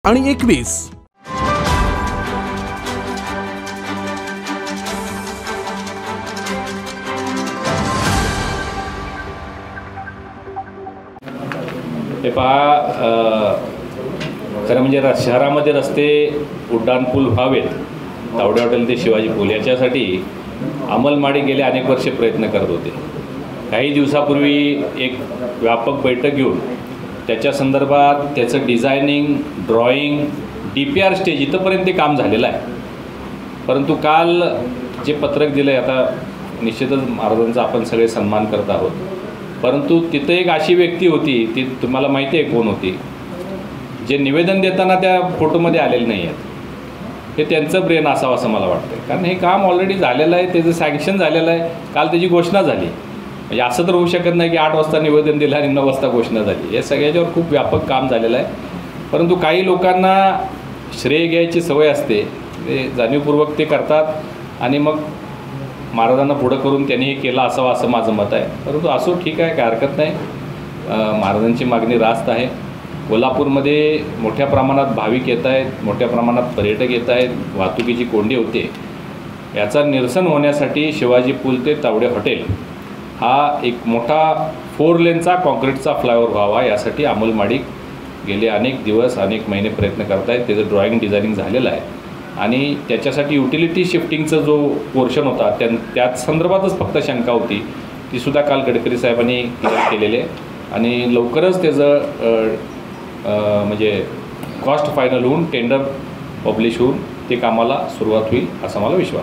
आणि 21। हे पहा, खरं म्हणजे शहरामध्ये रस्ते उड्डाणपूल व्हावेत, तावडे हॉटेल ते शिवाजी पूल, याच्यासाठी अंमलमाडी गेले अनेक वर्षे प्रयत्न करत होते। काही दिवसापूर्वी एक व्यापक बैठक घेऊन त्याच्या संदर्भात त्याचं डिझायनिंग, ड्रॉइंग, DPR स्टेज इथंपर्यंत ते काम झालेलं आहे। परंतु काल जे पत्रक दिलं आहे, आता निश्चितच महाराजांचा आपण सगळे सन्मान करत आहोत, परंतु तिथं एक अशी व्यक्ती होती, ती तुम्हाला माहिती आहे कोण होती, जे निवेदन देताना त्या फोटोमध्ये आलेले नाही आहेत। हे त्यांचं ब्रेन असावं असं मला वाटतं, कारण हे काम ऑलरेडी झालेलं आहे, त्याचं सँक्शन झालेलं आहे, काल त्याची घोषणा झाली। म्हणजे असं तर होऊ शकत नाही की 8 वाजता निवेदन दिलं आणि 9 वाजता घोषणा झाली। हे सगळ्याच्यावर खूप व्यापक काम झालेलं आहे, परंतु काही लोकांना श्रेय घ्यायची सवय असते, ते जाणीवपूर्वक ते करतात आणि मग महाराजांना पुढं करून त्यांनी हे केलं असावं असं माझं मत आहे। परंतु असो, ठीक आहे, काय हरकत नाही। महाराजांची मागणी रास्त आहे। कोल्हापूरमध्ये मोठ्या प्रमाणात भाविक येत आहेत, मोठ्या प्रमाणात पर्यटक येत आहेत, वाहतुकीची कोंडी होते। याचा निरसन होण्यासाठी शिवाजी पूल ते तावडे हॉटेल हा एक मोठा 4 लेनचा कॉन्क्रीटचा फ्लायओव्हर व्हावा, यासाठी अंमलमाडी गेले अनेक दिवस, अनेक महिने प्रयत्न करत आहेत। त्याचं ड्रॉइंग, डिझायनिंग झालेलं आहे आणि त्याच्यासाठी युटिलिटी शिफ्टिंगचा जो पोर्शन होता त्याच संदर्भातच फक्त शंका होती, तीसुद्धा काल गडकरी साहेबांनी क्लिअर केलेले आहे आणि लवकरच त्याचं म्हणजे कॉस्ट फायनल होऊन टेंडर पब्लिश होऊन ते कामाला सुरुवात होईल असा मला विश्वास आहे।